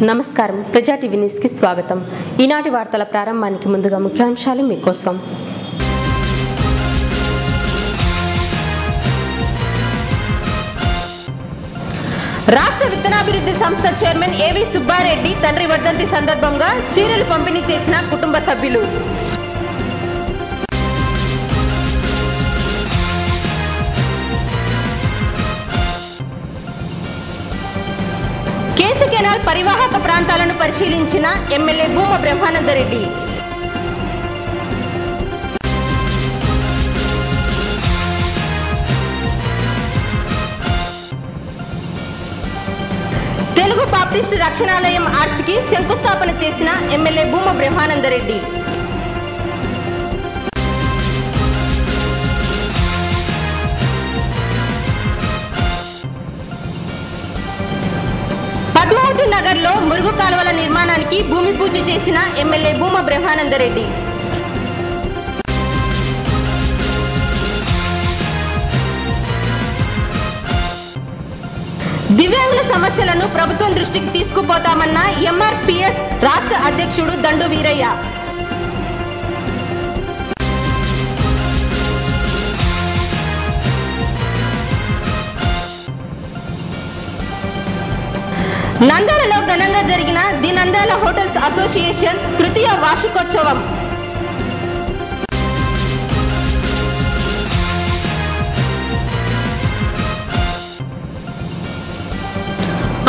నమస్కారం ప్రజా TV news కి స్వాగతం. ఈనాటి వార్తల ప్రారంభానికి ముందుగా ముఖ్యాంశాలు మీకోసం. రాష్ట్ర విత్తనాభివృద్ధి సంస్థ చైర్మన్ ఏవి సుబ్బారెడ్డి తండ్రి వర్ధంతి సందర్భంగా చీరలు పంపిణీ చేసిన కుటుంబ సభ్యులు. కేసు కెనాల్ పరివాహక ప్రాంతాలను పరిశీలించిన ఎమ్మెల్యే భూమా బ్రహ్మానందరెడ్డి. తెలుగు బాప్టిస్టు రక్షణాలయం ఆర్చికి శంకుస్థాపన చేసిన ఎమ్మెల్యే భూమా బ్రహ్మానందరెడ్డి. పద్మావతి నగర్ లో మురుగు కాలువల నిర్మాణానికి భూమి పూజ చేసిన ఎమ్మెల్యే భూమా బ్రహ్మానందరెడ్డి. దివ్యాంగుల సమస్యలను ప్రభుత్వం దృష్టికి తీసుకుపోతామన్న ఎంఆర్పిఎస్ రాష్ట్ర అధ్యక్షుడు దండు వీరయ్య. నంద్యాలలో ఘనంగా జరిగిన ది నంద్యాల హోటల్స్ అసోసియేషన్ తృతీయ వార్షికోత్సవం.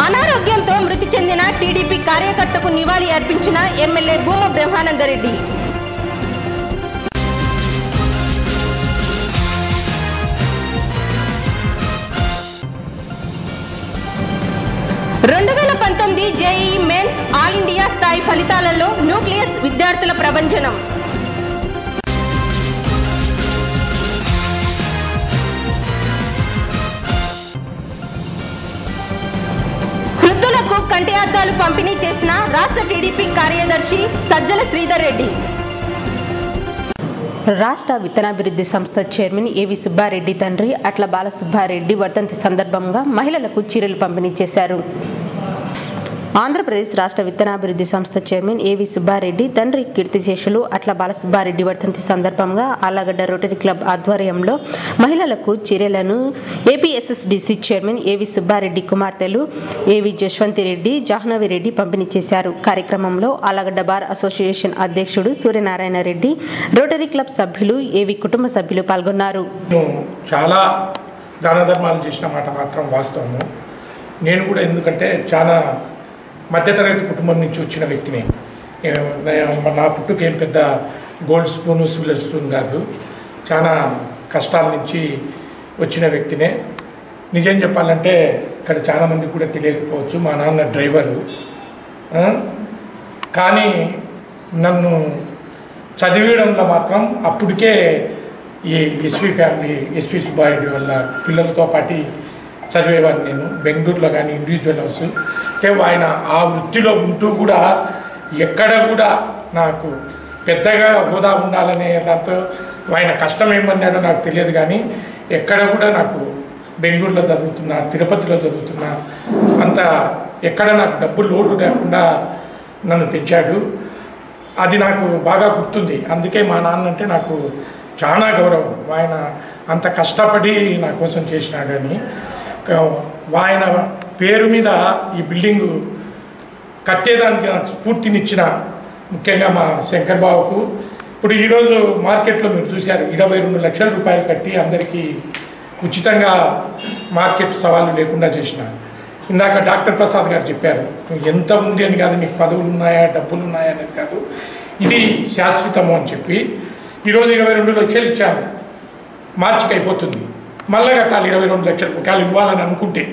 అనారోగ్యంతో మృతి చెందిన టీడీపీ కార్యకర్తకు నివాళి అర్పించిన MLA Bhuma Brahmananda Reddy. JEE mains all India స్థాయి ఫలితాలలో న్యూక్లియస్ విద్యార్థుల ప్రభంజనం. వృద్ధులకు కంటి అద్దాలు పంపిణీ చేసిన రాష్ట్ర టీడీపీ కార్యదర్శి సజ్జల శ్రీధర్ రెడ్డి. రాష్ట్ర విత్తనాభివృద్ధి సంస్థ చైర్మన్ ఏవి సుబ్బారెడ్డి తండ్రి అట్ల బాలసుబ్బారెడ్డి వర్ధంతి సందర్భంగా మహిళలకు చీరలు పంపిణీ చేశారు. ఆంధ్రప్రదేశ్ రాష్ట్ర విత్తనాభివృద్ధి సంస్థ చైర్మన్ ఏవి సుబ్బారెడ్డి తండ్రి కీర్తిశేషులు అట్ల బాలసుబ్బారెడ్డి వర్ధంతి సందర్భంగా ఆళ్లగడ్డ రోటరీ క్లబ్ ఆధ్వర్యంలో మహిళలకు చీరలను ఏపీఎస్ఎస్డిసి చైర్మన్ ఏవి సుబ్బారెడ్డి కుమార్తెలు ఏవి జశ్వంతిరెడ్డి జాహ్నవిరెడ్డి పంపిణీ చేశారు. కార్యక్రమంలో ఆళ్లగడ్డ బార్ అసోసియేషన్ అధ్యక్షుడు సూర్యనారాయణ రెడ్డి, రోటరీ క్లబ్ సభ్యులు, ఏవి కుటుంబ సభ్యులు పాల్గొన్నారు. చాలా దాన ధర్మాలు చేసిన మాట మాత్రం వాస్తవము. నేను కూడా ఎందుకంటే చాలా మధ్యతరగతి కుటుంబం నుంచి వచ్చిన వ్యక్తిని. నా పుట్టుకేం పెద్ద గోల్డ్ స్పూన్ సిల్వర్ స్పూన్ కాదు, చాలా కష్టాల నుంచి వచ్చిన వ్యక్తినే. నిజం చెప్పాలంటే ఇక్కడ చాలామంది కూడా తెలియకపోవచ్చు, మా నాన్న డ్రైవరు. కానీ నన్ను చదివేయడంలో మాత్రం అప్పటికే ఈ ఎస్వి ఫ్యామిలీ, ఎస్వి సుబ్బారెడ్డి వల్ల పిల్లలతో పాటు చదివేవాడిని నేను. బెంగళూరులో కానీ ఇండివిజువల్ హౌస్ అంటే ఆయన ఆ వృత్తిలో ఉంటూ కూడా ఎక్కడ కూడా నాకు పెద్దగా హోదా ఉండాలనే దాంతో ఆయన కష్టం ఏమన్నాడో నాకు తెలియదు. కానీ ఎక్కడ కూడా నాకు బెంగళూరులో చదువుతున్నా, తిరుపతిలో చదువుతున్నా, అంత ఎక్కడ నాకు డబ్బులు లోటు లేకుండా నన్ను పెంచాడు. అది నాకు బాగా గుర్తుంది. అందుకే మా నాన్న అంటే నాకు చాలా గౌరవం. ఆయన అంత కష్టపడి నా కోసం చేసినాడని. ఆయన పేరు మీద ఈ బిల్డింగు కట్టేదానికి నాకు స్ఫూర్తినిచ్చిన ముఖ్యంగా మా శంకర్ బాబుకు. ఇప్పుడు ఈరోజు మార్కెట్లో మీరు చూశారు, 22 లక్షల రూపాయలు కట్టి అందరికీ ఉచితంగా మార్కెట్ సవాళ్ళు లేకుండా చేసిన. ఇందాక డాక్టర్ ప్రసాద్ గారు చెప్పారు, ఎంత ఉంది అని కాదు, నీకు పదవులు ఉన్నాయా డబ్బులు ఉన్నాయా అనేది కాదు, ఇది శాశ్వతము అని చెప్పి ఈరోజు 22 లక్షలు ఇచ్చాను. మార్చికి అయిపోతుంది, మళ్ళా కట్టాలి 22 లక్షలు ఒకవేళ ఇవ్వాలని అనుకుంటే.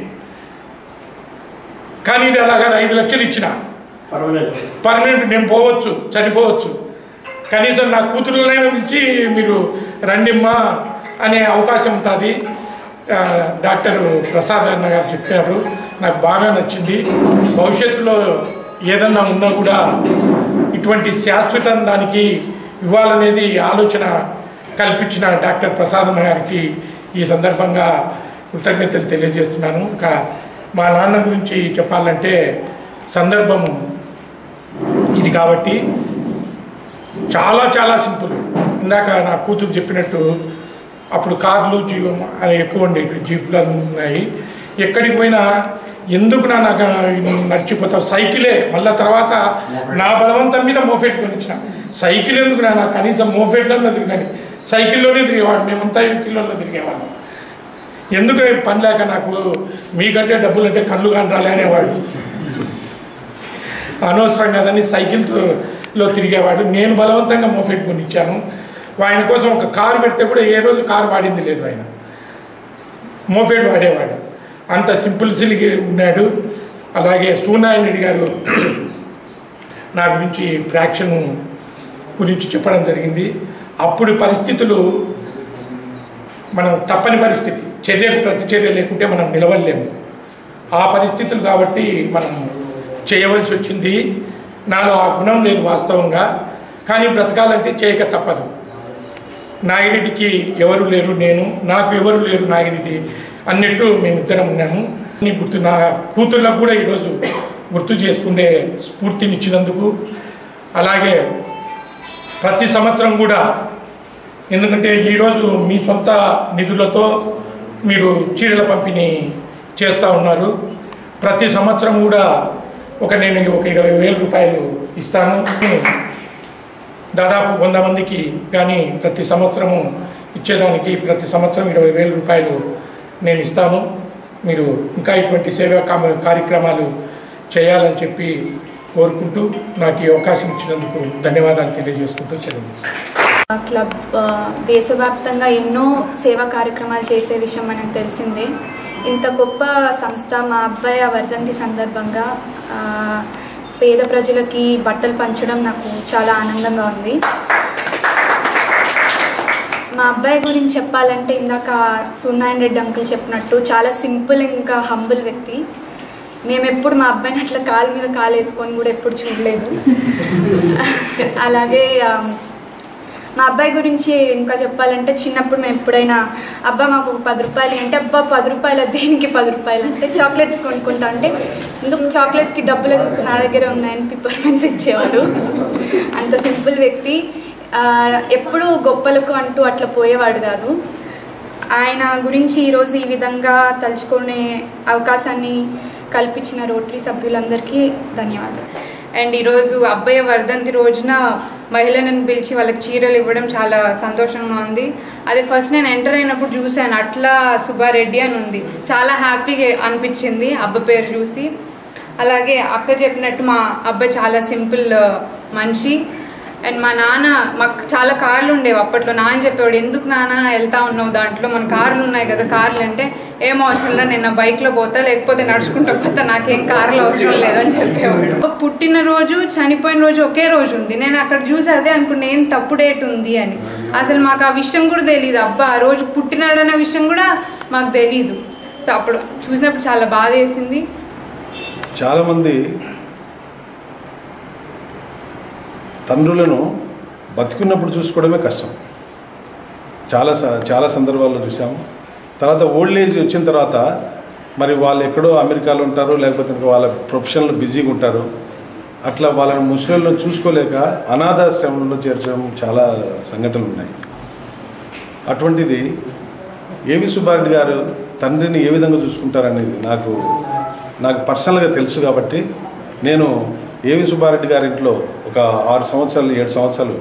కానీ ఇది అలాగా 5 లక్షలు ఇచ్చిన పర్మనెంట్ నేను పోవచ్చు, చనిపోవచ్చు, కనీసం నా కూతురులైనా పిలిచి మీరు రండిమ్మా అనే అవకాశం ఉంటుంది. డాక్టర్ ప్రసాద్ అన్న గారు చెప్పారు, నాకు బాగా నచ్చింది. భవిష్యత్తులో ఏదన్నా ఉన్నా కూడా ఇటువంటి శాశ్వతం దానికి ఇవ్వాలనేది ఆలోచన కల్పించిన డాక్టర్ ప్రసాద్ అన్న గారికి ఈ సందర్భంగా కృతజ్ఞతలు తెలియజేస్తున్నాను. మా నాన్న గురించి చెప్పాలంటే సందర్భము ఇది కాబట్టి చాలా చాలా సింపుల్. ఇందాక నా కూతురు చెప్పినట్టు అప్పుడు కార్లు అవి ఎక్కువ ఉండేవి, జీపులు ఉన్నాయి. ఎక్కడికి పోయినా ఎందుకు నాకు నడిచిపోతావు, సైకిలే. మళ్ళీ తర్వాత నా బలవంతం మీద మోఫెట్ కొనిచ్చిన. సైకిల్ ఎందుకు నాకు కనీసం మోఫెట్లలో తిరిగాని, సైకిల్లోనే తిరిగేవాడు. మేమంతా సైకిల్లో తిరిగేవాళ్ళం. ఎందుకు పని లేక నాకు మీకంటే డబ్బులు అంటే కళ్ళు కాని రాలే అనేవాడు. అనవసరం కదని సైకిల్లో తిరిగేవాడు. నేను బలవంతంగా మోఫెట్ కొనిచ్చాను. ఆయన కోసం ఒక కారు పెడితే కూడా ఏ రోజు కారు వాడింది లేదు. ఆయన మోఫెట్ వాడేవాడు. అంత సింపుల్సిటీగా ఉన్నాడు. అలాగే సూనారాయణ రెడ్డి గారు నా గురించి ప్రాక్షన్ గురించి చెప్పడం జరిగింది. అప్పుడు పరిస్థితులు మనం తప్పని పరిస్థితి, చర్యకు ప్రతిచర్య లేకుంటే మనం నిలవలేము. ఆ పరిస్థితులు కాబట్టి మనం చేయవలసి వచ్చింది. నాలో ఆ గుణం లేదు వాస్తవంగా, కానీ బ్రతకాలంటే చేయక తప్పదు. నాగిరెడ్డికి ఎవరు లేరు నేను, నాకు ఎవరు లేరు నాగిరెడ్డి అన్నట్టు మేమిద్దరం ఉన్నాము. నా కూతుళ్ళకు కూడా ఈరోజు గుర్తు చేసుకునే స్ఫూర్తినిచ్చినందుకు, అలాగే ప్రతి సంవత్సరం కూడా, ఎందుకంటే ఈరోజు మీ సొంత నిధులతో మీరు చీరల పంపిణీ చేస్తూ ఉన్నారు. ప్రతి సంవత్సరం కూడా నేను ఒక 20,000 రూపాయలు ఇస్తాను. దాదాపు 100 మందికి కానీ ప్రతి సంవత్సరము ఇచ్చేదానికి ప్రతి సంవత్సరం 20,000 రూపాయలు నేను ఇస్తాను. మీరు ఇంకా ఇటువంటి సేవా కార్యక్రమాలు చేయాలని చెప్పి కోరుకుంటూ నాకు ఈ అవకాశం ఇచ్చినందుకు ధన్యవాదాలు తెలియజేసుకుంటూ సెలవు. క్లబ్ దేశవ్యాప్తంగా ఎన్నో సేవా కార్యక్రమాలు చేసే విషయం మనకు తెలిసిందే. ఇంత గొప్ప సంస్థ మా అబ్బాయి వర్ధంతి సందర్భంగా పేద ప్రజలకి బట్టలు పంచడం నాకు చాలా ఆనందంగా ఉంది. మా అబ్బాయి గురించి చెప్పాలంటే ఇందాక సూనారాయణ రెడ్డి అంకుల్ చెప్పినట్టు చాలా సింపుల్ ఇంకా హంబుల్ వ్యక్తి. మేము ఎప్పుడు మా అబ్బాయిని అట్లా కాలు మీద కాలు వేసుకొని కూడా ఎప్పుడు చూడలేదు. అలాగే మా అబ్బాయి గురించి ఇంకా చెప్పాలంటే చిన్నప్పుడు మేము ఎప్పుడైనా అబ్బా మాకు ఒక 10 రూపాయలు అంటే అబ్బా 10 రూపాయలు దేనికి 10 రూపాయలు అంటే చాక్లెట్స్ కొనుక్కుంటా అంటే ఎందుకు చాక్లెట్స్కి డబ్బులు ఎందుకు నా దగ్గర ఉన్నాయని పిప్పర్మెంట్స్ ఇచ్చేవాడు. అంత సింపుల్ వ్యక్తి. ఎప్పుడూ గొప్పలకు అంటూ అట్లా పోయేవాడు కాదు. ఆయన గురించి ఈరోజు ఈ విధంగా తలుచుకునే అవకాశాన్ని కల్పించిన రోటరీ సభ్యులందరికీ ధన్యవాదాలు. అండ్ ఈరోజు అబ్బాయి వర్ధంతి రోజున మహిళలను పిలిచి వాళ్ళకి చీరలు ఇవ్వడం చాలా సంతోషంగా ఉంది. అది ఫస్ట్ నేను ఎంటర్ అయినప్పుడు చూశాను, అట్లా సుబ్బారెడ్డి అని ఉంది. చాలా హ్యాపీగా అనిపించింది అబ్బాయి పేరు చూసి. అలాగే అక్క చెప్పినట్టు మా అబ్బాయి చాలా సింపుల్ మనిషి. అండ్ మా నాన్న, మాకు చాలా కార్లు ఉండేవి అప్పట్లో. నాన్న చెప్పేవాడు, ఎందుకు నాన్న వెళ్తా ఉన్నావు దాంట్లో, మన కార్లు ఉన్నాయి కదా, కార్లు అంటే ఏం అవసరం లేదు, నేను బైక్లో పోతా లేకపోతే నడుచుకుంటూ పోతా, నాకేం కార్లు అవసరం లేదని చెప్పేవాడు. పుట్టినరోజు చనిపోయిన రోజు ఒకే రోజు ఉంది. నేను అక్కడ చూసి అదే అనుకున్నా, ఏం తప్పు డేట్ ఉంది అని. అసలు మాకు ఆ విషయం కూడా తెలియదు. అబ్బా ఆ రోజు పుట్టినాడనే విషయం కూడా మాకు తెలీదు. సో అప్పుడు చూసినప్పుడు చాలా బాధ వేసింది. చాలామంది తండ్రులను బతికున్నప్పుడు చూసుకోవడమే కష్టం. చాలా సందర్భాల్లో చూసాము. తర్వాత ఓల్డ్ ఏజ్ వచ్చిన తర్వాత మరి వాళ్ళు ఎక్కడో అమెరికాలో ఉంటారు, లేకపోతే వాళ్ళ ప్రొఫెషన్లో బిజీగా ఉంటారు. అట్లా వాళ్ళని ముసలిలను చూసుకోలేక అనాథాశ్రమంలో చేర్చడం చాలా సంఘటనలు ఉన్నాయి. అటువంటిది ఏవి సుబ్బారెడ్డి గారు తండ్రిని ఏ విధంగా చూసుకుంటారనేది నాకు పర్సనల్గా తెలుసు. కాబట్టి నేను ఏవి సుబ్బారెడ్డి గారి ఇంట్లో ఒక 6 సంవత్సరాలు 7 సంవత్సరాలు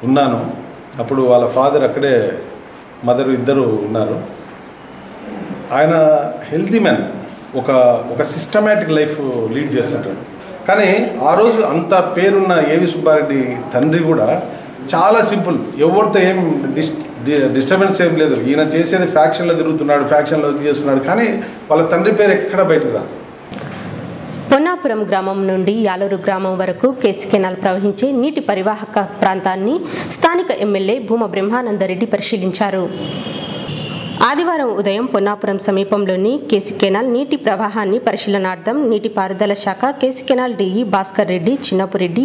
ఉన్నాను. అప్పుడు వాళ్ళ ఫాదర్ అక్కడే, మదర్ ఇద్దరు ఉన్నారు. ఆయన హెల్తీ మ్యాన్, ఒక సిస్టమేటిక్ లైఫ్ లీడ్ చేస్తుంటాడు. కానీ ఆ రోజు అంత పేరున్న ఏవి సుబ్బారెడ్డి తండ్రి కూడా చాలా సింపుల్, ఎవరితో ఏం డిస్టర్బెన్స్ ఏం లేదు. ఈయన చేసేది ఫ్యాక్షన్లో తిరుగుతున్నాడు, ఫ్యాక్షన్లో చేస్తున్నాడు, కానీ వాళ్ళ తండ్రి పేరు ఎక్కడ బయటకు రాదు. పొన్నాపురం గ్రామం నుండి యాలూరు గ్రామం వరకు కేసీ కెనాల్ ప్రవహించే నీటి పరివాహక ప్రాంతాన్ని స్థానిక ఎమ్మెల్యే భూమా బ్రహ్మానందరెడ్డి పరిశీలించారు. ఆదివారం ఉదయం పొన్నాపురం సమీపంలోని కేసీ కెనాల్ నీటి ప్రవాహాన్ని పరిశీలనార్థం నీటిపారుదల శాఖ KC canal DE Bhaskar Reddy, Chinnapureddy,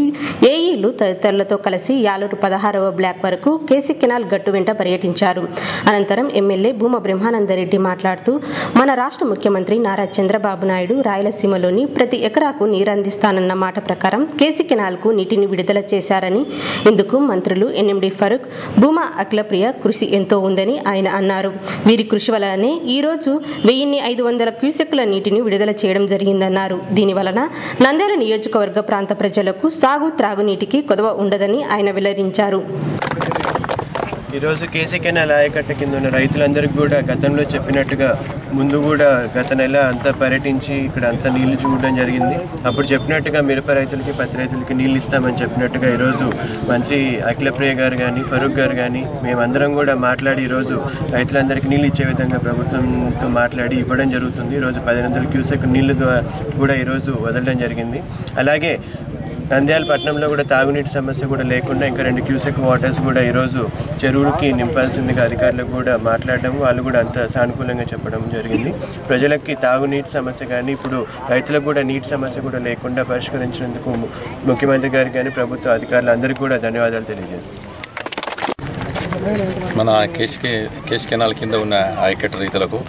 ఏఈలు తదితరులతో కలిసి యాలూరు 16వ బ్లాక్ వరకు కేసీ కెనాల్ గట్టు వెంట పర్యటించారు. అనంతరం ఎమ్మెల్యే భూమా బ్రహ్మానందరెడ్డి మాట్లాడుతూ మన రాష్ట్ర ముఖ్యమంత్రి నారా చంద్రబాబు నాయుడు రాయలసీమలోని ప్రతి ఎకరాకు నీరు అందిస్తానన్న మాట ప్రకారం కేసీ కెనాల్కు నీటిని విడుదల చేశారని, ఇందుకు మంత్రులు ఎన్ఎండి ఫరూక్, భూమా అఖిలప్రియ కృషి ఎంతో ఉందని ఆయన అన్నారు. వీరి కృషి వలనే ఈ రోజు 1500 క్యూసెక్కుల నీటిని విడుదల చేయడం జరిగిందన్నారు. దీనివలన నంద్యాల నియోజకవర్గ ప్రాంత ప్రజలకు సాగు త్రాగునీటికి కొదవ ఉండదని ఆయన వెల్లడించారు. ఈరోజు కేసీ కెనాల్ ఆయకట్ట కింద ఉన్న రైతులందరికీ కూడా గతంలో చెప్పినట్టుగా ముందు కూడా గత నెల అంతా పర్యటించి ఇక్కడ అంతా నీళ్లు చూడడం జరిగింది. అప్పుడు చెప్పినట్టుగా మిరప రైతులకి, పత్తి రైతులకి నీళ్ళు ఇస్తామని చెప్పినట్టుగా ఈరోజు మంత్రి అఖిలప్రియ గారు కానీ, ఫరూక్ గారు కానీ మేమందరం కూడా మాట్లాడి ఈరోజు రైతులందరికీ నీళ్ళు ఇచ్చే విధంగా ప్రభుత్వంతో మాట్లాడి ఇవ్వడం జరుగుతుంది. ఈరోజు 1500 క్యూసెక్ నీళ్ళు కూడా ఈరోజు వదలడం జరిగింది. అలాగే నంద్యాల పట్టణంలో కూడా తాగునీటి సమస్య కూడా లేకుండా ఇంకా 2 క్యూసెక్ వాటర్స్ కూడా ఈరోజు చెరువులకి నింపాల్సిందిగా అధికారులకు కూడా మాట్లాడడం, వాళ్ళు కూడా అంత సానుకూలంగా చెప్పడం జరిగింది. ప్రజలకి తాగునీటి సమస్య కానీ ఇప్పుడు రైతులకు కూడా నీటి సమస్య కూడా లేకుండా పరిష్కరించినందుకు ముఖ్యమంత్రి గారికి కానీ ప్రభుత్వ అధికారులు అందరికీ కూడా ధన్యవాదాలు తెలియజేస్తాం. మన కేసీ కెనాల్ కింద ఉన్న ఆయకట్టు రైతులకు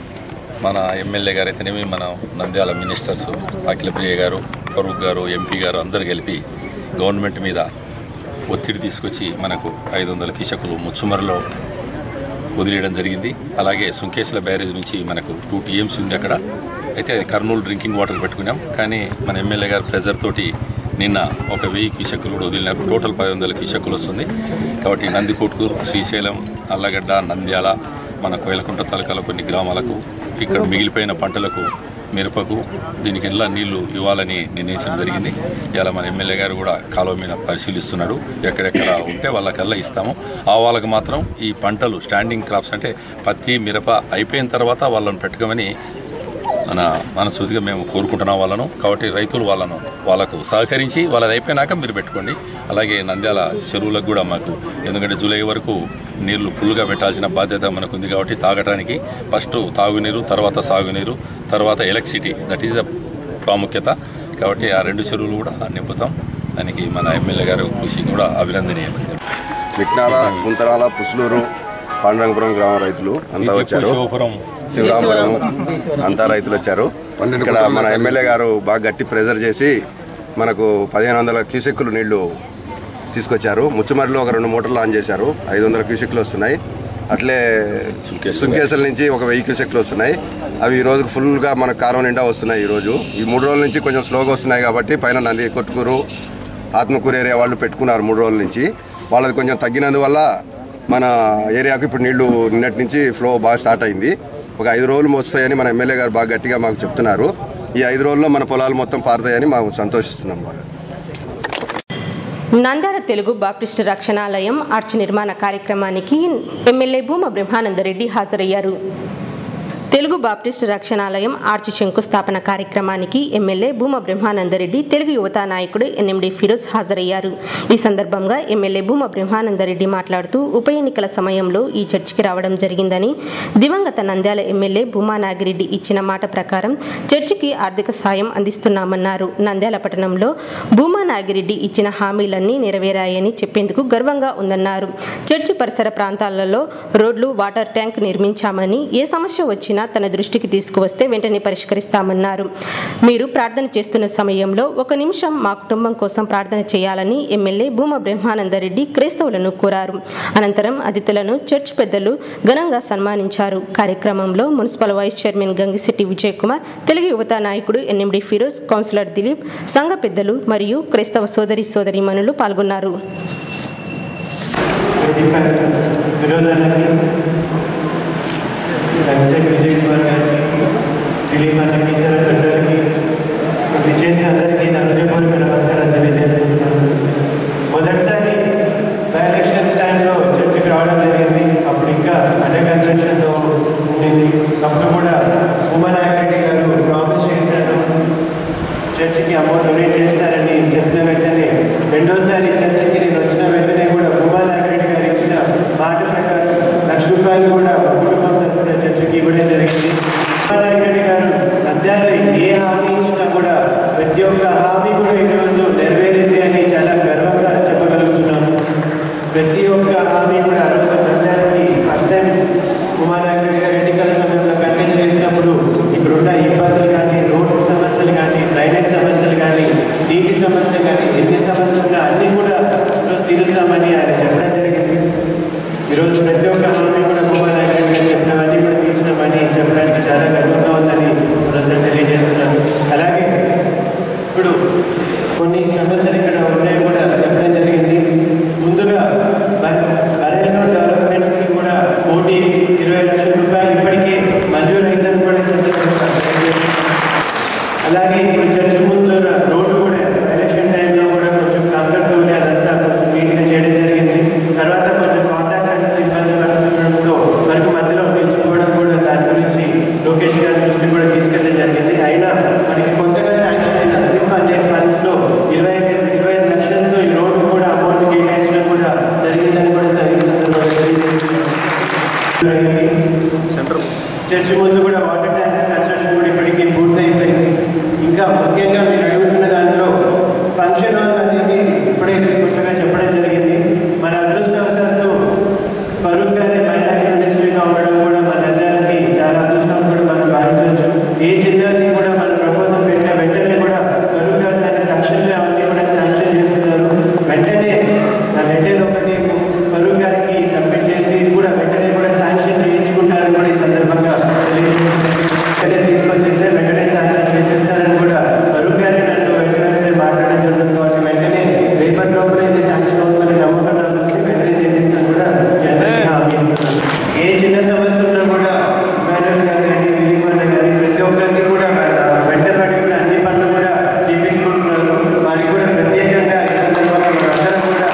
మన ఎమ్మెల్యే గారు అయితేనేమి, మన నంద్యాల మినిస్టర్స్ అఖిలప్రియ గారు, ఫరూక్ గారు, ఎంపీ గారు అందరు కలిపి గవర్నమెంట్ మీద ఒత్తిడి తీసుకొచ్చి మనకు 500 క్యూసెక్కులు ముచ్చుమరలో వదిలేయడం జరిగింది. అలాగే సుంకేశ్ల బ్యారేజ్ నుంచి మనకు 2 TMC ఉంది అక్కడ. అయితే అది కర్నూలు డ్రింకింగ్ వాటర్ పెట్టుకున్నాం. కానీ మన ఎమ్మెల్యే గారు ప్రెజర్ తోటి నిన్న ఒక 1000 క్యూసెక్కులు కూడా వదిలినారు. టోటల్ 1500 క్యూసెక్కులు వస్తుంది. కాబట్టి నందికొట్కూరు, శ్రీశైలం, అల్లగడ్డ, నంద్యాల, మన కోయలకుంట తాలూకాల కొన్ని గ్రామాలకు ఇక్కడ మిగిలిపోయిన పంటలకు, మిరపకు దీనికి ఎలా నీళ్లు ఇవ్వాలని నిర్ణయించడం జరిగింది. ఇలా మన ఎమ్మెల్యే గారు కూడా కాలువ మీద పరిశీలిస్తున్నాడు. ఎక్కడెక్కడ ఉంటే వాళ్ళకల్లా ఇస్తాము. ఆ వాళ్ళకి మాత్రం ఈ పంటలు స్టాండింగ్ క్రాప్స్ అంటే పత్తి, మిరప అయిపోయిన తర్వాత వాళ్ళని పెట్టుకోమని మనస్ఫూర్తిగా మేము కోరుకుంటున్నాం వాళ్ళను. కాబట్టి రైతులు వాళ్ళకు సహకరించి వాళ్ళది అయిపోయినాక మీరు పెట్టుకోండి. అలాగే నంద్యాల చెరువులకు కూడా మాకు, ఎందుకంటే జూలై వరకు నీళ్లు ఫుల్గా పెట్టాల్సిన బాధ్యత మనకు ఉంది. కాబట్టి తాగడానికి ఫస్ట్ తాగునీరు, తర్వాత సాగునీరు, తర్వాత ఎలక్ట్రిసిటీ, దట్ ఈజ్ ద ప్రాముఖ్యత. కాబట్టి ఆ 2 చెరువులు కూడా నింపుతాం. దానికి మన ఎమ్మెల్యే గారు కృషి కూడా అభినందనీయం. విక్నాల, గుంతరాల, పుసులూరు, పాండురంగపురం గ్రామ రైతులు అంతా వచ్చారు. శివరామపురం అంతా రైతులు వచ్చారు. ఇక్కడ మన ఎమ్మెల్యే గారు బాగా గట్టి ప్రెజర్ చేసి మనకు 1500 క్యూసెక్కులు నీళ్లు తీసుకొచ్చారు. ముచ్చుమరిలో ఒక 2 మోటార్లు ఆన్ చేశారు. 500 క్యూసెక్లు వస్తున్నాయి. అట్లే సుంకేశ్వర నుంచి ఒక 1000 క్యూసెక్లు వస్తున్నాయి. అవి ఈ రోజు ఫుల్గా మన కారం నిండా వస్తున్నాయి. ఈరోజు ఈ 3 రోజుల నుంచి కొంచెం స్లోగా వస్తున్నాయి. కాబట్టి పైన నందికొట్కూరు, ఆత్మకూరు ఏరియా వాళ్ళు పెట్టుకున్నారు 3 రోజుల నుంచి. వాళ్ళది కొంచెం తగ్గినందువల్ల మన ఏరియాకు ఇప్పుడు నీళ్లు నిన్నటి నుంచి ఫ్లో బాగా స్టార్ట్ అయింది. ఒక 5 రోజులు వస్తాయని మన ఎమ్మెల్యే గారు బాగా గట్టిగా మాకు చెప్తున్నారు. ఈ 5 రోజుల్లో మన పొలాలు మొత్తం పారుతాయని మేము సంతోషిస్తున్నాం బాగా. నంద్యాల తెలుగు బాప్టిస్టు రక్షణాలయం ఆర్చ్ నిర్మాణ కార్యక్రమానికి ఎమ్మెల్యే భూమా బ్రహ్మానందరెడ్డి హాజరయ్యారు. తెలుగు బాప్టిస్టు రక్షణాలయం ఆర్చ్ శంకుస్థాపన కార్యక్రమానికి ఎమ్మెల్యే భూమా బ్రహ్మానందరెడ్డి, తెలుగు యువతా నాయకుడు ఎన్ఎండి ఫిరోజ్ హాజరయ్యారు. ఈ సందర్భంగా ఎమ్మెల్యే భూమా బ్రహ్మానందరెడ్డి మాట్లాడుతూ ఉప ఎన్నికల సమయంలో ఈ చర్చికి రావడం జరిగిందని, దివంగత నంద్యాల ఎమ్మెల్యే భూమా నాగిరెడ్డి ఇచ్చిన మాట ప్రకారం చర్చికి ఆర్థిక సాయం అందిస్తున్నామన్నారు. నంద్యాల పట్టణంలో భూమా నాగిరెడ్డి ఇచ్చిన హామీలన్నీ నెరవేరాయని చెప్పేందుకు గర్వంగా ఉందన్నారు. చర్చి పరిసర ప్రాంతాలలో రోడ్లు, వాటర్ ట్యాంక్ నిర్మించామని, ఏ సమస్య వచ్చినా తన దృష్టికి తీసుకువస్తే వెంటనే పరిష్కరిస్తామన్నారు. మీరు ప్రార్థన చేస్తున్న సమయంలో 1 నిమిషం మా కుటుంబం కోసం ప్రార్థన చేయాలని ఎమ్మెల్యే భూమా బ్రహ్మానందరెడ్డి క్రైస్తవులను కోరారు. అనంతరం అతిథులను చర్చ్ పెద్దలు ఘనంగా సన్మానించారు. కార్యక్రమంలో municipal vice chairman Gangishetti Vijay Kumar, Telugu Yuvatha నాయకుడు ఎన్ఎండి ఫిరోజ్, కౌన్సిలర్ దిలీప్, సంఘ పెద్దలు మరియు క్రైస్తవ సోదరీమణులు పాల్గొన్నారు. విజయ్ కుమార్ గారికి, దిలీప్ అన్నకి, ఇతర పెద్దలకి, విచ్చేసిన అందరికీ నా హృదయపూర్వక నమస్కారం తెలియజేసుకుంటున్నాను. మొదటిసారి బై ఎలక్షన్స్ టైంలో చర్చికి రావడం జరిగింది. అప్పుడు ఇంకా అండర్ కన్స్ట్రక్షన్లో ఉండింది. అప్పుడు కూడా భూమా నాగిరెడ్డి గారు ప్రామిస్ చేశారు చర్చికి అమౌంట్ డొనేట్ చేస్తారని. చెప్పిన వెంటనే రెండోసారి చర్చికి నేను వచ్చిన వెంటనే కూడా భూమా నాగిరెడ్డి గారు ఇచ్చిన మాట ప్రకారం ₹1,00,000 కూడా కుటుంబం తరఫున చర్చ 1,20 లక్షల రూపాయలు ఇప్పటికీ మంజూరైందని కూడా అలాగే ఇప్పుడు చర్చి ముందు రోడ్డు కూడా ఎలక్షన్ టైంలో కూడా కొంచెం కాంట్రాక్ట్ ఉండే అదంతా కొంచెం నీట్గా చేయడం జరిగింది. తర్వాత కొంచెం కాంట్రాక్టర్స్ ఇబ్బంది పడుతున్నప్పుడు మనకు మధ్యలో నిలిచిపోవడం కూడా దాని గురించి లోకేష్ గారి దృష్టి కూడా తీసుకెళ్ళడం జరిగింది. అయినా మనకి కొత్తగా శాంక్షన్ అయిన సిమ్ అనే ఫండ్స్లో 25 లక్షలతో ఈ రోడ్డు కూడా అమౌంట్ కేటాయించడం కూడా జరిగిందని కూడా చర్చి ముందు కూడా వాటర్ ట్యాంక్ కన్స్ట్రక్షన్ కూడా ఇప్పటికీ పూర్తయిపోయింది. ఇంకా ముఖ్యంగా మీరు అడుగుతున్న దాంట్లో ఫంక్షన్ హాల్ అనేది ఇప్పుడే కొత్తగా చెప్పడం జరిగింది. మన అదృష్టవశాత్తు ఫరూక్ గారి మైనారిటీ మినిస్ట్రీగా ఉండడం కూడా మన అందరికీ చాలా అదృష్టం కూడా మనం భావించవచ్చు. ఏ జిల్లాకి కూడా మన ప్రపోజల్ పెట్టిన వెంటనే కూడా ఫరూక్ గారు దాని తక్షణమే అవన్నీ కూడా శాంక్షన్ చేస్తున్నారు. వెంటనే నా లెటర్ ఒకటి ఫరూక్ గారికి సబ్మిట్ చేసి కూడా వెంటనే కూడా శాంక్షన్ చేయించుకుంటారని కూడా ఈ సందర్భంగా వెంటనే తీసుకొని చేస్తే వెంటనే శాంక్షన్ చేసేస్తారని కూడా ఫరూక్ గారి నన్ను వెంటనే మాట్లాడడం జరుగుతుంది. కాబట్టి వెంటనే రేపటి లోపల ఇది శాంక్షన్ అవుతుందని నమ్మకం ఉంటుంది. వెంటనే చేసేస్తాను కూడా ఏ చిన్న సమస్య ఉన్నా కూడా మేడం గారు కానీ విలీమన్న కానీ ప్రతి ఒక్కరికి కూడా వెంటబడి కూడా అన్ని పనులు కూడా చేయించుకుంటున్నారు. వారికి కూడా ప్రత్యేకంగా ఈ సందర్భంగా అందరం కూడా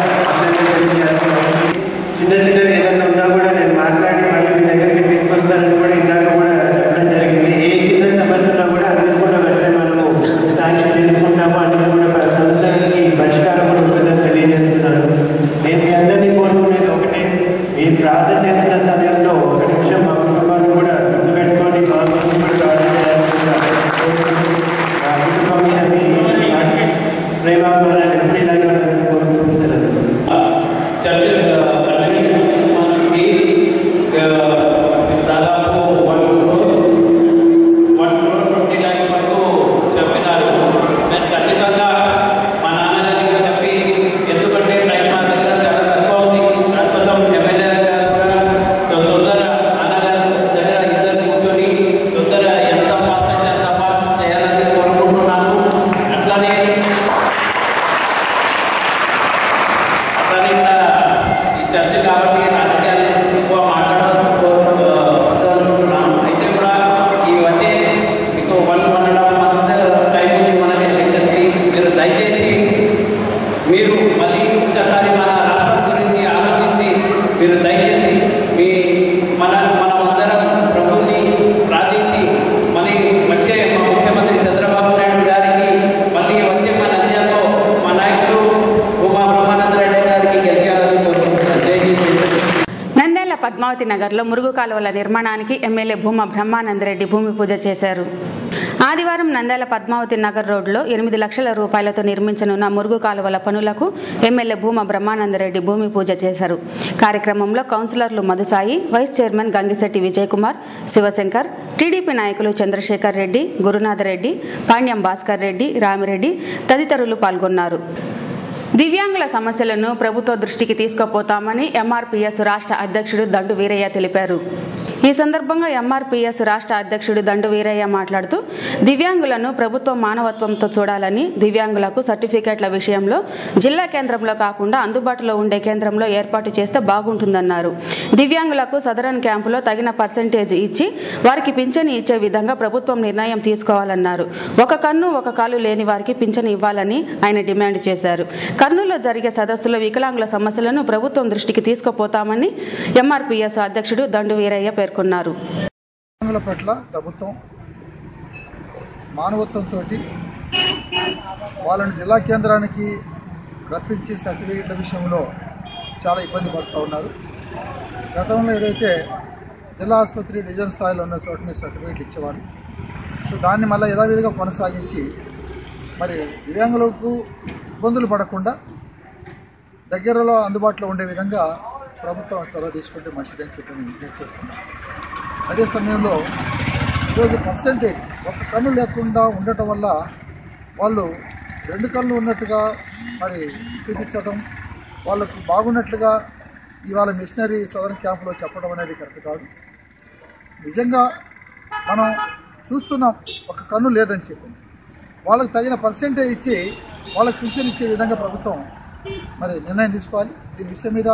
చిన్న చిన్నవి ఏదైనా ఉన్నా కూడా నేను మాట్లాడి మళ్ళీ మీ దగ్గరికి తీసుకొస్తానని కూడా ఇందాక కూడా చెప్పడం జరిగింది. ఏ చిన్న సమస్య ఉన్నా కూడా అన్ని కూడా వెంటనే మనము శాంక్షన్ చేసుకుంటాము. అన్ని కూడా సమస్యలకి పరిష్కారం కూడా ఉంటుందని తెలియజేస్తున్నాను. నేను మీ అందరినీ కోరుకునేది ఒకటే, మీరు ప్రార్థన చేసిన సమయంలో ఒక నిమిషం మా కుటుంబాన్ని కూడా గుర్తుపెట్టుకొని మా కోసం కూడా ప్రార్థన చేయాల్సిందిగా మా కుటుంబం మీద మీ ప్రేమాభిమానాన్ని ఎప్పుడు ఇలాగే కోరుకుంటున్నాను. దాదాపు 1,20 lakhs వరకు చెప్పినారు. నేను ఖచ్చితంగా మా నాన్నగారికి చెప్పి, ఎందుకంటే టైం మా దగ్గర చాలా తక్కువ ఉంది, దానికోసం ఎమ్మెల్యే గారు కూడా తొందర నాన్నగారి దగ్గర ఇద్దరు కూర్చొని తొందర ఎంత ఫాస్ట్ అయితే అంత ఫాస్ట్ చేయాలని కోరుకుంటున్నాను. అట్లానే ఈ చర్చ కాబట్టి రాజకీయాలు ఎక్కువ మాట్లాడుకుంటున్నాను. అయితే కూడా ఈ వచ్చే మీకు 1.5 month టైం ఉంది మనకి ఎలక్షన్స్కి. మీరు దయచేసి మీరు మళ్ళీ ఒక్కసారి మన రాష్ట్రం గురించి ఆలోచించి మీరు దయచేసి మనమందరం ప్రభుని ప్రార్థించి మళ్ళీ వచ్చే మా ముఖ్యమంత్రి చంద్రబాబు నాయుడు గారికి మళ్ళీ వచ్చే మా నంద్యాలలో మా నాయకులు భూమా బ్రహ్మానంద రెడ్డి గారికి గెలియాలని కోరుకుంటున్నాను. జై హింద్. నంద్యాల పద్మావతి నగర్లో మురుగు కాలువల నిర్మాణానికి ఎమ్మెల్యే భూమా బ్రహ్మానందరెడ్డి భూమి పూజ చేశారు. ఆదివారం నంద్యాల పద్మావతి నగర్ రోడ్లో 8 లక్షల రూపాయలతో నిర్మించనున్న మురుగు కాలువల పనులకు ఎమ్మెల్యే భూమా బ్రహ్మానందరెడ్డి భూమి పూజ చేశారు. కార్యక్రమంలో కౌన్సిలర్లు Madhusai, vice chairman Gangishetti Vijayakumar, Shivashankar, TDP నాయకులు చంద్రశేఖర్ రెడ్డి, గురునాథ్ రెడ్డి, పాండ్యం భాస్కర్ రెడ్డి, రామిరెడ్డి తదితరులు పాల్గొన్నారు. దివ్యాంగుల సమస్యలను ప్రభుత్వ దృష్టికి తీసుకుపోతామని ఎంఆర్పీఎస్ రాష్ట్ర అధ్యక్షుడు దండు వీరయ్య తెలిపారు. ఈ సందర్భంగా ఎంఆర్పీఎస్ రాష్ట్ర అధ్యక్షుడు దండు వీరయ్య మాట్లాడుతూ దివ్యాంగులను ప్రభుత్వం మానవత్వంతో చూడాలని, దివ్యాంగులకు సర్టిఫికెట్ల విషయంలో జిల్లా కేంద్రంలో కాకుండా అందుబాటులో ఉండే కేంద్రంలో ఏర్పాటు చేస్తే బాగుంటుందన్నారు. దివ్యాంగులకు సదరన్ క్యాంపులో తగిన పర్సెంటేజ్ ఇచ్చి వారికి పింఛను ఇచ్చే విధంగా ప్రభుత్వం నిర్ణయం తీసుకోవాలన్నారు. ఒక కన్ను ఒక కాలు లేని వారికి పింఛను ఇవ్వాలని ఆయన డిమాండ్ చేశారు. కర్నూలులో జరిగే సదస్సులో వికలాంగుల సమస్యలను ప్రభుత్వం దృష్టికి తీసుకుపోతామని ఎంఆర్పీఎస్ అధ్యక్షుడు దండు వీరయ్య పేర్కొన్నారు. వికలాంగుల పట్ల ప్రభుత్వం మానవత్వంతో వాళ్ళని జిల్లా కేంద్రానికి రప్పించి సర్టిఫికేట్ల విషయంలో చాలా ఇబ్బంది పడుతూ ఉన్నారు. గతంలో ఏదైతే జిల్లా ఆసుపత్రి డివిజన్ స్థాయిలో ఉన్న చోటనే సర్టిఫికేట్లు ఇచ్చేవారు. సో దాన్ని మళ్ళీ యథావిధిగా కొనసాగించి మరి దివ్యాంగులకు ఇబ్బందులు పడకుండా దగ్గరలో అందుబాటులో ఉండే విధంగా ప్రభుత్వం చొరవ తీసుకుంటే మంచిదని చెప్పి నేను విజ్ఞప్తి చేస్తున్నాను. అదే సమయంలో ఈరోజు పర్సెంటేజ్ ఒక కన్ను లేకుండా ఉండటం వల్ల వాళ్ళు 2 కళ్ళు ఉన్నట్టుగా మరి చూపించడం, వాళ్ళకు బాగున్నట్లుగా ఇవాళ మిషనరీ సదరన్ క్యాంపులో చెప్పడం అనేది కరెక్ట్ కాదు. నిజంగా మనం చూస్తున్నాం ఒక కన్ను లేదని చెప్పి వాళ్ళకు తగిన పర్సెంటేజ్ ఇచ్చి వాళ్ళకు పింఛన్ ఇచ్చే విధంగా ప్రభుత్వం మరి నిర్ణయం తీసుకోవాలి. దీని విషయం మీద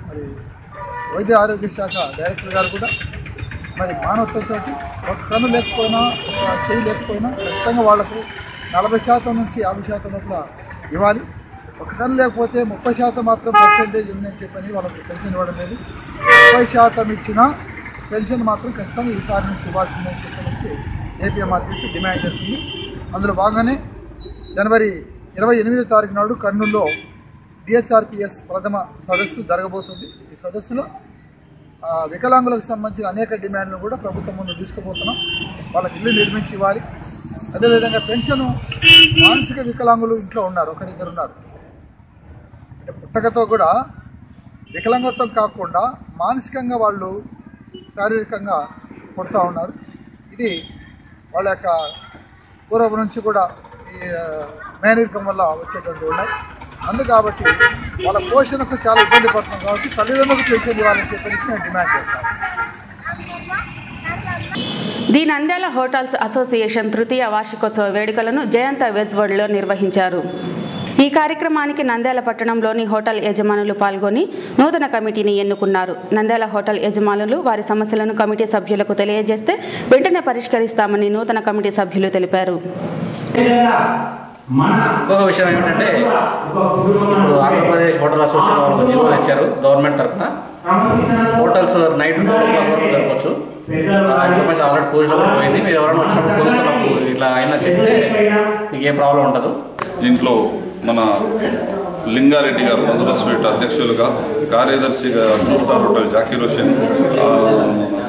మరి వైద్య ఆరోగ్య శాఖ డైరెక్టర్ గారు కూడా మరి మానవత్వంతో ఒక కన్ను లేకపోయినా ఒక చేయి లేకపోయినా ఖచ్చితంగా వాళ్లకు 40% నుంచి 50% లోపల ఇవ్వాలి. ఒక కన్ను లేకపోతే 30% మాత్రం పర్సెంటేజ్ ఉందని చెప్పని వాళ్ళకి పెన్షన్ ఇవ్వడం లేదు. 30% ఇచ్చినా పెన్షన్ మాత్రం ఖచ్చితంగా ఈసారి నుంచి ఇవ్వాల్సిందని చెప్పేసి ఏపీఎంఆర్టీసీ డిమాండ్ చేస్తుంది. అందులో భాగంగానే జనవరి 28వ తారీఖు నాడు కర్నూలులో డిహెచ్ఆర్పిఎస్ ప్రథమ సదస్సు జరగబోతుంది. ఈ సదస్సులో వికలాంగులకు సంబంధించిన అనేక డిమాండ్లు కూడా ప్రభుత్వం ముందు తీసుకుపోతున్నాం. వాళ్ళకి ఇల్లు నిర్మించి ఇవ్వాలి. అదేవిధంగా పెన్షను మానసిక వికలాంగులు ఇంట్లో ఉన్నారు, ఒకరిద్దరు ఉన్నారు. అంటే పుట్టకతో కూడా వికలాంగత్వం కాకుండా మానసికంగా వాళ్ళు శారీరకంగా పుడతా ఉన్నారు. ఇది వాళ్ళ యొక్క పూర్వం నుంచి కూడా ఈ మేనరికం వల్ల వచ్చేటువంటి ఉన్నాయి. కాబట్టి వాళ్ళ పోషణకు చాలా ఇబ్బంది పడుతున్నాం కాబట్టి తల్లిదండ్రులకు పెన్షన్ ఇవ్వాలని చెప్పేసి నేను డిమాండ్ చేస్తాను. ది నంద్యాల హోటల్స్ అసోసియేషన్ తృతీయ వార్షికోత్సవ వేడుకలను జయంత వెజ్ వరల్డ్లో నిర్వహించారు. ఈ కార్యక్రమానికి నంద్యాల పట్టణంలోని హోటల్ యజమానులు పాల్గొని నూతన కమిటీని ఎన్నుకున్నారు. నంద్యాల హోటల్ యజమానులు వారి సమస్యలను కమిటీ సభ్యులకు తెలియజేస్తే వెంటనే పరిష్కరిస్తామని నూతన కమిటీ సభ్యులు తెలిపారు. ఇంకొక విషయం ఏంటంటే ఇప్పుడు ఆంధ్రప్రదేశ్ హోటల్ అసోసియేషన్ వాళ్ళు జీవో ఇచ్చారు గవర్నమెంట్ తరఫున. హోటల్స్ నైట్ వరకు జరగవచ్చు. ఇన్ఫర్మేషన్ ఆల్రెడీ పోలీసులో కూడా పోయింది. మీరు ఎవరైనా వచ్చినప్పుడు పోలీసులకు ఇట్లా అయినా చెప్తే మీకు ఏ ప్రాబ్లం ఉండదు. దీంట్లో మన లింగారెడ్డి గారు మధుర స్వీట్ అధ్యక్షులుగా, కార్యదర్శిగా blue star hotel Zakir Hussain,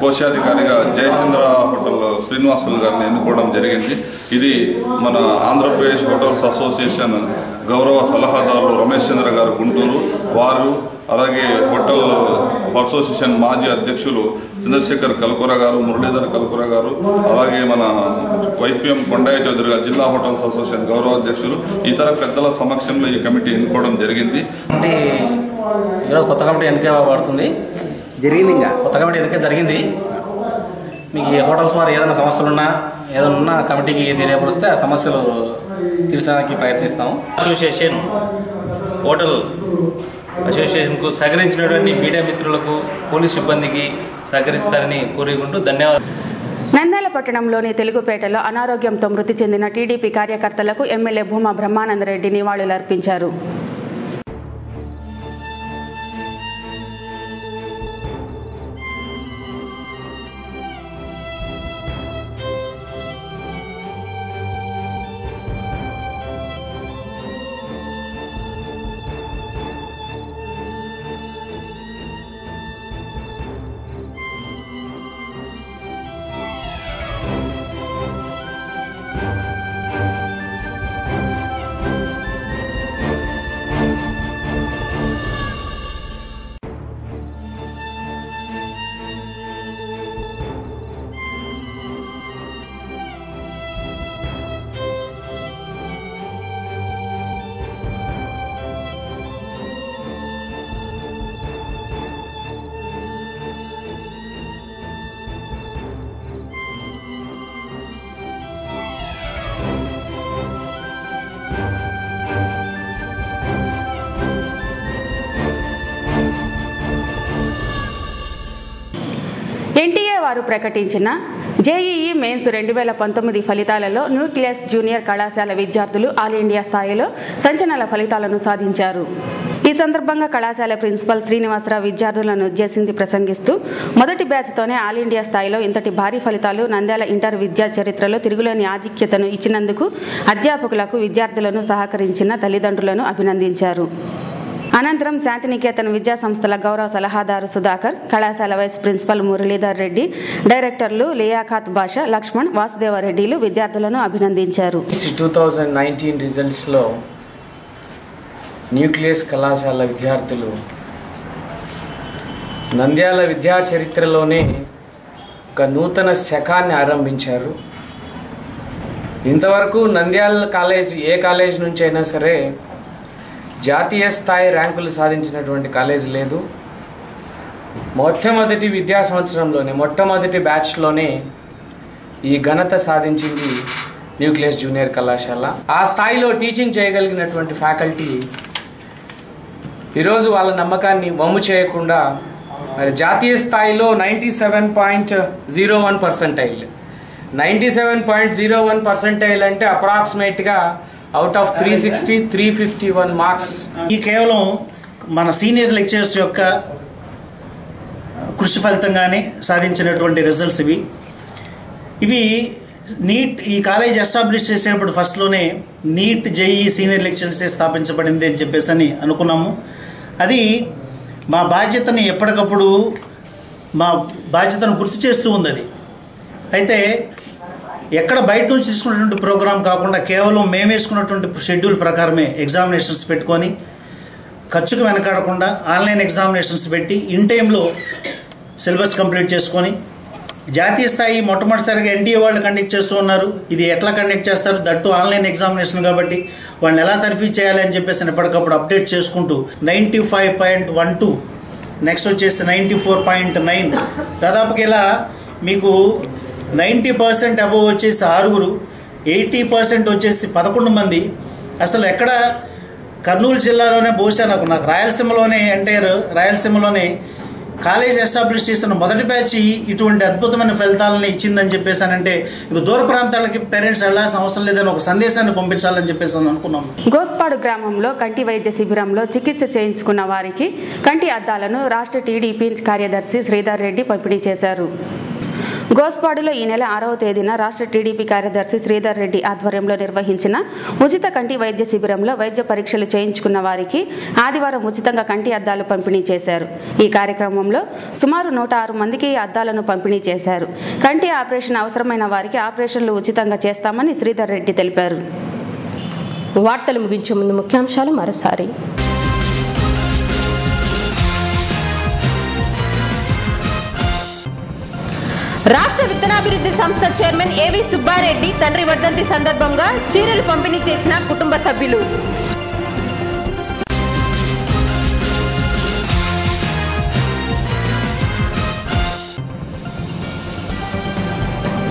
కోశాధికారిగా జయచంద్ర హోటల్ శ్రీనివాసులు గారిని ఎన్నుకోవడం జరిగింది. ఇది మన ఆంధ్రప్రదేశ్ హోటల్స్ అసోసియేషన్ గౌరవ సలహాదారులు రమేష్ చంద్ర గారు గుంటూరు వారు, అలాగే హోటల్ అసోసియేషన్ మాజీ అధ్యక్షులు చంద్రశేఖర్ కల్కుర గారు, మురళీధర్ కల్కుర గారు, అలాగే మన వైపీఎం కొండయ్య చౌదరి గారు జిల్లా హోటల్స్ అసోసియేషన్ గౌరవ అధ్యక్షులు, ఇతర పెద్దల సమక్షంలో ఈ కమిటీ ఎన్నుకోవడం జరిగింది. కొత్త కమిటీ ఎన్నిక పడుతుంది జరిగింది. ఇంకా కొత్త కమిటీ ఎన్నిక జరిగింది. మీకు ఈ హోటల్స్ వారు ఏదైనా సమస్యలున్నా ఏదైనా ఉన్నా కమిటీకి తెలియపరిస్తే ఆ సమస్యలు తీర్చడానికి ప్రయత్నిస్తాం. అసోసియేషన్ హోటల్ అసోసియేషన్కు సహకరించినటువంటి మీడియా మిత్రులకు, పోలీస్ సిబ్బందికి సహకరిస్తారని కోరుకుంటూ ధన్యవాదాలు. నంద్యాల పట్టణంలోని తెలుగుపేటలో అనారోగ్యంతో మృతి చెందిన టీడీపీ కార్యకర్తలకు ఎమ్మెల్యే భూమా బ్రహ్మానందరెడ్డి నివాళులర్పించారు. ఎన్టీఏ వారు ప్రకటించిన జేఈఈ మెయిన్స్ 2019 ఫలితాలలో న్యూక్లియస్ జూనియర్ కళాశాల విద్యార్థులు ఆల్ ఇండియా స్థాయిలో సంచలన ఫలితాలను సాధించారు. ఈ సందర్భంగా కళాశాల ప్రిన్సిపల్ శ్రీనివాసరావు విద్యార్థులను ఉద్దేశించి ప్రసంగిస్తూ మొదటి బ్యాచ్తోనే ఆల్ ఇండియా స్థాయిలో ఇంతటి భారీ ఫలితాలు నంద్యాల ఇంటర్ విద్యా చరిత్రలో తిరుగులేని ఆధిక్యతను ఇచ్చినందుకు అధ్యాపకులకు, విద్యార్థులను సహకరించిన తల్లిదండ్రులను అభినందించారు. అనంతరం శాంతినికేతన్ విద్యా సంస్థల గౌరవ సలహాదారు సుధాకర్, కళాశాల వైస్ ప్రిన్సిపల్ మురళీధర్ రెడ్డి, డైరెక్టర్లు లియాఖాత్ బాషా, లక్ష్మణ్, వాసుదేవరెడ్డిలు విద్యార్థులను అభినందించారు. 2019 రిజల్ట్స్లో న్యూక్లియస్ కళాశాల విద్యార్థులు నంద్యాల విద్యా చరిత్రలోనే ఒక నూతన శకాన్ని ఆరంభించారు. ఇంతవరకు నంద్యాల కాలేజ్ ఏ కాలేజ్ నుంచి అయినా సరే జాతీయ స్థాయి ర్యాంకులు సాధించినటువంటి కాలేజ్ లేదు. మొట్టమొదటి విద్యా సంవత్సరంలోనే మొట్టమొదటి బ్యాచ్లోనే ఈ ఘనత సాధించింది న్యూక్లియస్ జూనియర్ కళాశాల. ఆ స్థాయిలో టీచింగ్ చేయగలిగినటువంటి ఫ్యాకల్టీ ఈరోజు వాళ్ళ నమ్మకాన్ని వమ్ము చేయకుండా మరి జాతీయ స్థాయిలో 97.01%. 97.01% అంటే అప్రాక్సిమేట్గా అవుట్ ఆఫ్ 360 351 మార్క్స్. ఈ కేవలం మన సీనియర్ లెక్చరర్స్ యొక్క కృషి ఫలితంగానే సాధించినటువంటి రిజల్ట్స్ ఇవి. నీట్ ఈ కాలేజ్ ఎస్టాబ్లిష్ చేసేటప్పుడు ఫస్ట్లోనే నీట్ జేఈ సీనియర్ లెక్చరర్సే స్థాపించబడింది అని చెప్పేసి అని అనుకున్నాము. అది మా బాధ్యతని ఎప్పటికప్పుడు మా బాధ్యతను గుర్తు చేస్తూ ఉంది. అది అయితే ఎక్కడ బయట నుంచి తీసుకున్నటువంటి ప్రోగ్రాం కాకుండా కేవలం మేము వేసుకున్నటువంటి షెడ్యూల్ ప్రకారమే ఎగ్జామినేషన్స్ పెట్టుకొని ఖర్చుకు వెనకాడకుండా ఆన్లైన్ ఎగ్జామినేషన్స్ పెట్టి ఇన్ టైంలో సిలబస్ కంప్లీట్ చేసుకొని జాతీయ స్థాయి మొట్టమొదటిసారిగా ఎన్టీఏ వాళ్ళు కండక్ట్ చేస్తూ ఉన్నారు. ఇది ఎట్లా కండక్ట్ చేస్తారు, దట్టు ఆన్లైన్ ఎగ్జామినేషన్ కాబట్టి వాళ్ళని ఎలా తర్ఫీ చేయాలి అని చెప్పేసి ఎప్పటికప్పుడు అప్డేట్ చేసుకుంటూ 95.12 నెక్స్ట్ వచ్చేసి 94.9 దాదాపుకి ఇలా మీకు 90% అబోవ్ వచ్చేసి 6, 80% వచ్చేసి 11 మంది. అసలు ఎక్కడ కర్నూలు జిల్లాలోనే బహుశా నాకు రాయలసీమలోనే రాయలసీమలోనే కాలేజ్ ఎస్టాబ్లిష్ చేసిన మొదటి బ్యాచ్ ఇటువంటి అద్భుతమైన ఫలితాలను ఇచ్చిందని చెప్పేసానంటే ఇక దూర ప్రాంతాలకి పేరెంట్స్ వెళ్ళాల్సిన అవసరం లేదని ఒక సందేశాన్ని పంపించాలని చెప్పేసి అనుకున్నాం. గోస్పాడు గ్రామంలో కంటి వైద్య శిబిరంలో చికిత్స చేయించుకున్న వారికి కంటి అద్దాలను రాష్ట్ర టీడీపీ కార్యదర్శి శ్రీధర్ రెడ్డి పంపిణీ చేశారు. గోస్పాడులో ఈ నెల 6వ తేదీన రాష్ట్ర టీడీపీ కార్యదర్శి శ్రీధర్ రెడ్డి ఆధ్వర్యంలో నిర్వహించిన ఉచిత కంటి వైద్య శిబిరంలో వైద్య పరీక్షలు చేయించుకున్న వారికి ఆదివారం ఉచితంగా కంటి అద్దాలు పంపిణీ చేశారు. ఈ కార్యక్రమంలో సుమారు 106 మందికి అద్దాలను పంపిణీ చేశారు. కంటి ఆపరేషన్ అవసరమైన వారికి ఆపరేషన్లు ఉచితంగా చేస్తామని శ్రీధర్ రెడ్డి తెలిపారు. వార్తలు ముగించే ముందు ముఖ్యాంశాలు మరోసారి. రాష్ట్ర విత్తనాభివృద్ధి సంస్థ చైర్మన్ ఏవి సుబ్బారెడ్డి తండ్రి వర్ధంతి సందర్భంగా చీరలు పంపిణీ చేసిన కుటుంబ సభ్యులు.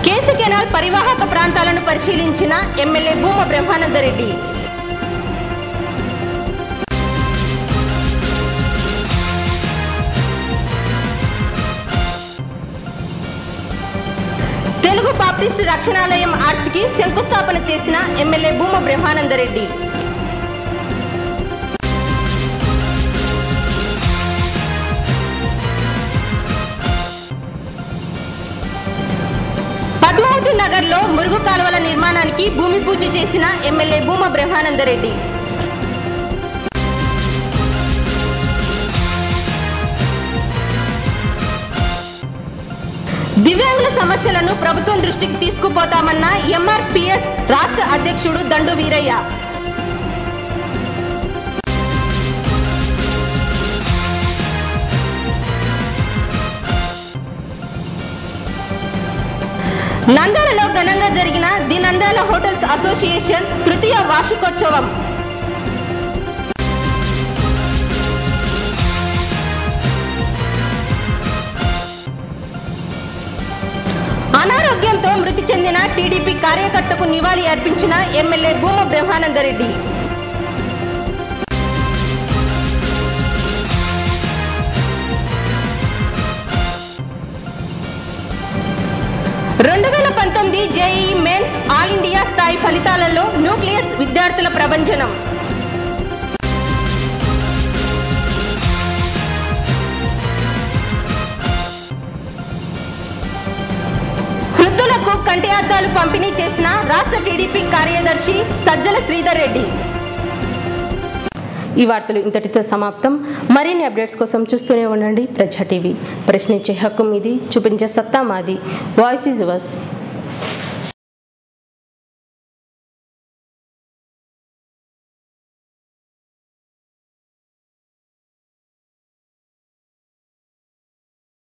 కేసీ కెనాల్ పరివాహక ప్రాంతాలను పరిశీలించిన ఎమ్మెల్యే భూమ బ్రహ్మానందరెడ్డి. తెలుగు బాప్టిస్టు రక్షణాలయం ఆర్చికి శంకుస్థాపన చేసిన ఎమ్మెల్యే భూమ బ్రహ్మానందరెడ్డి. పద్మావతి నగర్లో మురుగు కాలువల నిర్మాణానికి భూమి పూజ చేసిన ఎమ్మెల్యే భూమ బ్రహ్మానందరెడ్డి. దివ్యాంగుల సమస్యలను ప్రభుత్వం దృష్టికి తీసుకుపోతామన్న ఎంఆర్పిఎస్ రాష్ట్ర అధ్యక్షుడు దండు వీరయ్య. నంద్యాలలో ఘనంగా జరిగిన ది నంద్యాల హోటల్స్ అసోసియేషన్ తృతీయ వార్షికోత్సవం. అనారోగ్యంతో మృతి చెందిన టీడీపీ కార్యకర్తకు నివాళి అర్పించిన MLA Bhuma Brahmanandareddy. JEE mains all India స్థాయి ఫలితాలలో న్యూక్లియస్ విద్యార్థుల ప్రభంజనం. వృద్ధులకు కంటి అద్దాలు పంపిణీ చేసిన రాష్ట్ర టీడీపీ కార్యదర్శి సజ్జల శ్రీధర్ రెడ్డి. ఈ వార్తలు ఇంతటితో సమాప్తం. మరిన్ని అప్డేట్స్ కోసం చూస్తూనే ఉండండి ప్రజా టీవీ. ప్రశ్నించే హక్కు మీది, చూపించే సత్తా మాది. Voice is yours.